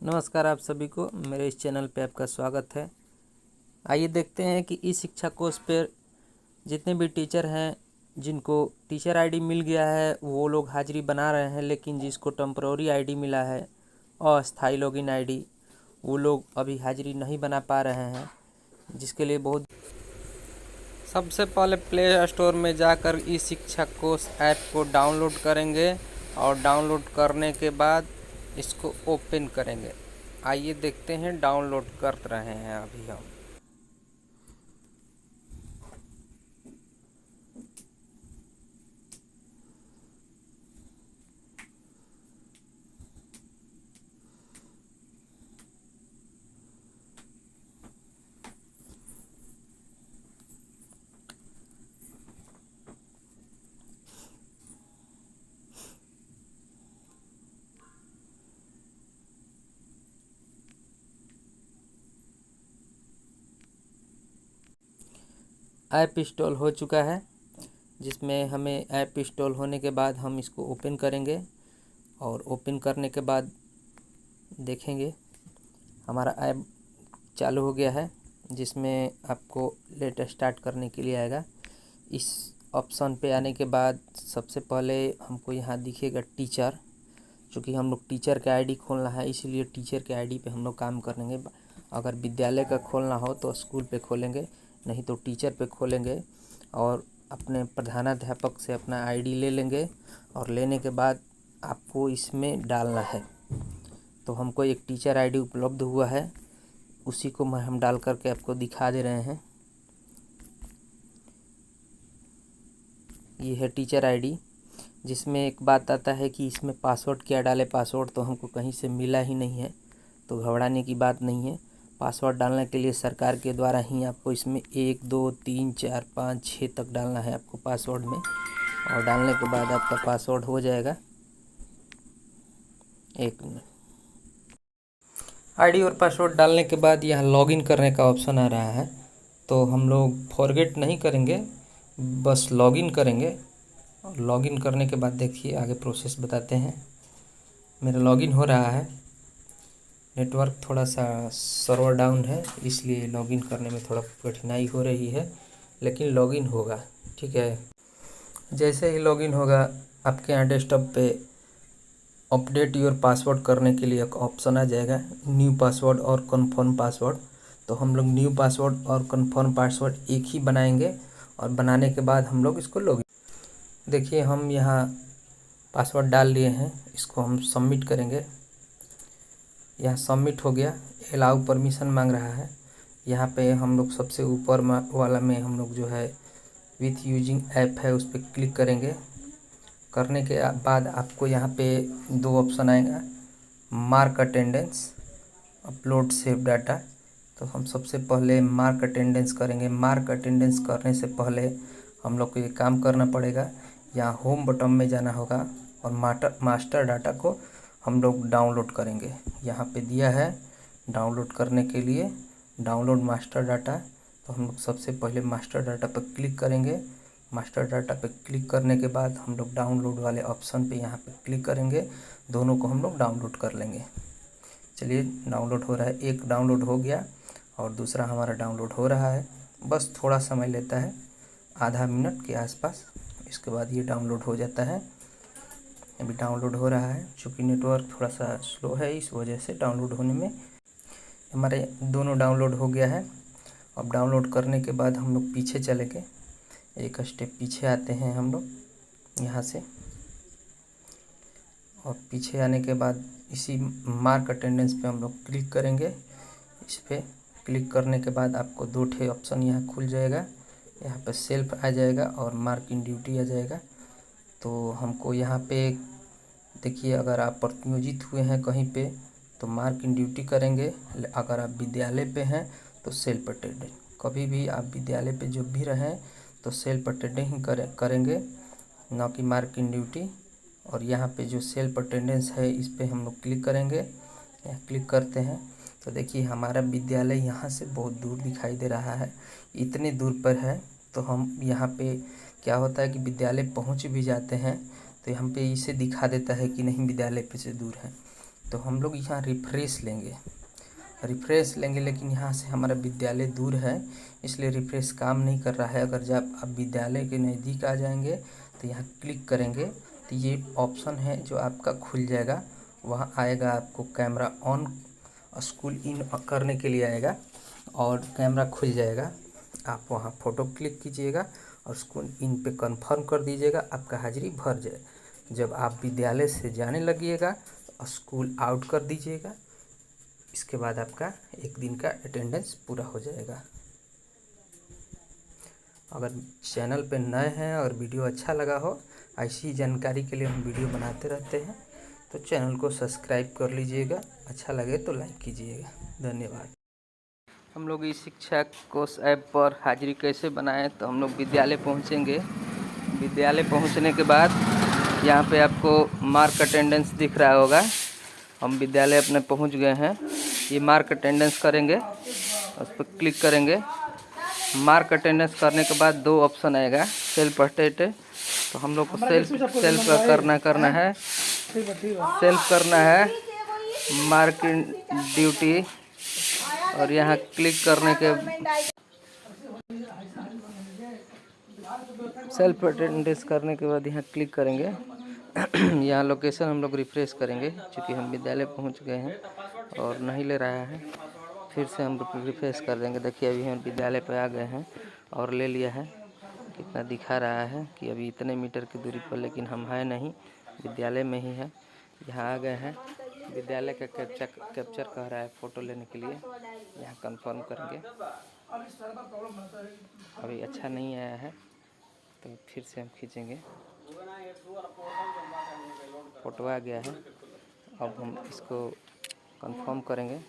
नमस्कार, आप सभी को मेरे इस चैनल पे आपका स्वागत है। आइए देखते हैं कि ई शिक्षा कोर्स पर जितने भी टीचर हैं जिनको टीचर आईडी मिल गया है वो लोग हाजिरी बना रहे हैं, लेकिन जिसको टेम्पररी आईडी मिला है अस्थाई लॉगिन आईडी वो लोग अभी हाजिरी नहीं बना पा रहे हैं, जिसके लिए बहुत सबसे पहले प्ले स्टोर में जाकर ई शिक्षा कोर्स ऐप को डाउनलोड करेंगे और डाउनलोड करने के बाद इसको ओपन करेंगे। आइए देखते हैं, डाउनलोड कर रहे हैं अभी हम। ऐप इंस्टॉल हो चुका है, जिसमें हमें ऐप इंस्टॉल होने के बाद हम इसको ओपन करेंगे और ओपन करने के बाद देखेंगे हमारा ऐप चालू हो गया है, जिसमें आपको लेट स्टार्ट करने के लिए आएगा। इस ऑप्शन पे आने के बाद सबसे पहले हमको यहाँ दिखेगा टीचर। चूँकि हम लोग टीचर का आईडी खोलना है, इसीलिए टीचर के आईडी पे हम लोग काम करेंगे। अगर विद्यालय का खोलना हो तो स्कूल पे खोलेंगे, नहीं तो टीचर पे खोलेंगे और अपने प्रधानाध्यापक से अपना आईडी ले लेंगे और लेने के बाद आपको इसमें डालना है। तो हमको एक टीचर आईडी उपलब्ध हुआ है, उसी को हम डाल करके आपको दिखा दे रहे हैं। ये है टीचर आईडी, जिसमें एक बात आता है कि इसमें पासवर्ड क्या डाले। पासवर्ड तो हमको कहीं से मिला ही नहीं है, तो घबराने की बात नहीं है। पासवर्ड डालने के लिए सरकार के द्वारा ही आपको इसमें 1 2 3 4 5 6 तक डालना है आपको पासवर्ड में, और डालने के बाद आपका पासवर्ड हो जाएगा। एक मिनट। आईडी और पासवर्ड डालने के बाद यहाँ लॉगिन करने का ऑप्शन आ रहा है, तो हम लोग फॉरगेट नहीं करेंगे, बस लॉगिन करेंगे। और लॉगिन करने के बाद देखिए आगे प्रोसेस बताते हैं। मेरा लॉगिन हो रहा है। नेटवर्क थोड़ा सा सर्वर डाउन है, इसलिए लॉगिन करने में थोड़ा कठिनाई हो रही है, लेकिन लॉगिन होगा, ठीक है। जैसे ही लॉगिन होगा आपके यहाँ डेस्कटॉप पे अपडेट योर पासवर्ड करने के लिए एक ऑप्शन आ जाएगा, न्यू पासवर्ड और कन्फर्म पासवर्ड। तो हम लोग न्यू पासवर्ड और कन्फर्म पासवर्ड एक ही बनाएंगे, और बनाने के बाद हम लोग इसको लॉगिन। देखिए हम यहाँ पासवर्ड डाल लिए हैं, इसको हम सबमिट करेंगे। यहाँ सबमिट हो गया। अलाउ परमिशन मांग रहा है। यहाँ पे हम लोग सबसे ऊपर वाला में हम लोग जो है विथ यूजिंग ऐप है, उस पर क्लिक करेंगे। करने के बाद आपको यहाँ पे 2 ऑप्शन आएगा, mark attendance, upload save data. तो हम सबसे पहले मार्क अटेंडेंस करेंगे। मार्क अटेंडेंस करने से पहले हम लोग को ये काम करना पड़ेगा, यहाँ होम बटन में जाना होगा और मास्टर डाटा को हम लोग डाउनलोड करेंगे। यहाँ पे दिया है डाउनलोड करने के लिए, डाउनलोड मास्टर डाटा। तो हम लोग सबसे पहले मास्टर डाटा पर क्लिक करेंगे। मास्टर डाटा पे क्लिक करने के बाद हम लोग डाउनलोड वाले ऑप्शन पे यहाँ पे क्लिक करेंगे। दोनों को हम लोग डाउनलोड कर लेंगे। चलिए डाउनलोड हो रहा है, एक डाउनलोड हो गया और दूसरा हमारा डाउनलोड हो रहा है। बस थोड़ा समय लेता है, आधा मिनट के आसपास। इसके बाद ये डाउनलोड हो जाता है। अभी डाउनलोड हो रहा है, चूँकि नेटवर्क थोड़ा सा स्लो है, इस वजह से डाउनलोड होने में हमारे दोनों डाउनलोड हो गया है। अब डाउनलोड करने के बाद हम लोग पीछे चलेंगे, एक स्टेप पीछे आते हैं हम लोग यहाँ से। और पीछे आने के बाद इसी मार्क अटेंडेंस पे हम लोग क्लिक करेंगे। इस पर क्लिक करने के बाद आपको 2 ठे ऑप्शन यहाँ खुल जाएगा। यहाँ पे सेल्फ आ जाएगा और मार्क इन ड्यूटी आ जाएगा। तो हमको यहाँ पे देखिए, अगर आप प्रतिनियोजित हुए हैं कहीं पे तो मार्क इन ड्यूटी करेंगे। अगर आप विद्यालय पे हैं तो सेल्फ अटेंडेंस। कभी भी आप विद्यालय पे जब भी रहें तो सेल्फ अटेंडेंस ही करेंगे, ना कि मार्क इन ड्यूटी। और यहाँ पे जो सेल्फ अटेंडेंस है इस पे हम लोग क्लिक करेंगे। यहाँ क्लिक करते हैं तो देखिए हमारा विद्यालय यहाँ से बहुत दूर दिखाई दे रहा है, इतने दूर पर है। तो हम यहाँ पे क्या होता है कि विद्यालय पहुँच भी जाते हैं तो यहाँ पे इसे दिखा देता है कि नहीं विद्यालय पे से दूर है। तो हम लोग यहाँ रिफ्रेश लेंगे, लेकिन यहाँ से हमारा विद्यालय दूर है, इसलिए रिफ्रेश काम नहीं कर रहा है। अगर जब आप विद्यालय के नज़दीक आ जाएंगे तो यहाँ क्लिक करेंगे तो ये ऑप्शन है जो आपका खुल जाएगा। वहाँ आएगा आपको कैमरा ऑन, स्कूल इन करने के लिए आएगा और कैमरा खुल जाएगा। आप वहाँ फ़ोटो क्लिक कीजिएगा और स्कूल इन पे कंफर्म कर दीजिएगा, आपका हाजिरी भर जाए। जब आप विद्यालय से जाने लगिएगा स्कूल आउट कर दीजिएगा। इसके बाद आपका एक दिन का अटेंडेंस पूरा हो जाएगा। अगर चैनल पे नए हैं और वीडियो अच्छा लगा हो, ऐसी जानकारी के लिए हम वीडियो बनाते रहते हैं, तो चैनल को सब्सक्राइब कर लीजिएगा। अच्छा लगे तो लाइक कीजिएगा। धन्यवाद। हम लोग इस शिक्षा कोष ऐप पर हाजिरी कैसे बनाएं, तो हम लोग विद्यालय पहुंचेंगे। विद्यालय पहुंचने के बाद यहाँ पे आपको मार्क अटेंडेंस दिख रहा होगा। हम विद्यालय अपने पहुंच गए हैं। ये मार्क अटेंडेंस करेंगे, उस पर क्लिक करेंगे। मार्क अटेंडेंस करने के बाद दो ऑप्शन आएगा, सेल्फ अटेंडेंस। तो हम लोग को सेल्फ करना है मार्क ड्यूटी, और यहाँ क्लिक करने के सेल्फ अटेंडेंस करने के बाद यहाँ क्लिक करेंगे। यहाँ लोकेशन हम लोग रिफ्रेश करेंगे, क्योंकि हम विद्यालय पहुँच गए हैं और नहीं ले रहा है। फिर से हम रिफ्रेश कर देंगे। देखिए अभी हम विद्यालय पे आ गए हैं और ले लिया है। कितना दिखा रहा है कि अभी इतने मीटर की दूरी पर, लेकिन हम हैं नहीं, विद्यालय में ही है। यहाँ आ गए हैं। विद्यालय का कैप्चर कह रहा है फ़ोटो लेने के लिए। यहाँ कंफर्म करेंगे। अभी अच्छा नहीं आया है तो फिर से हम खींचेंगे। फ़ोटो आ गया है। अब हम इसको कंफर्म करेंगे।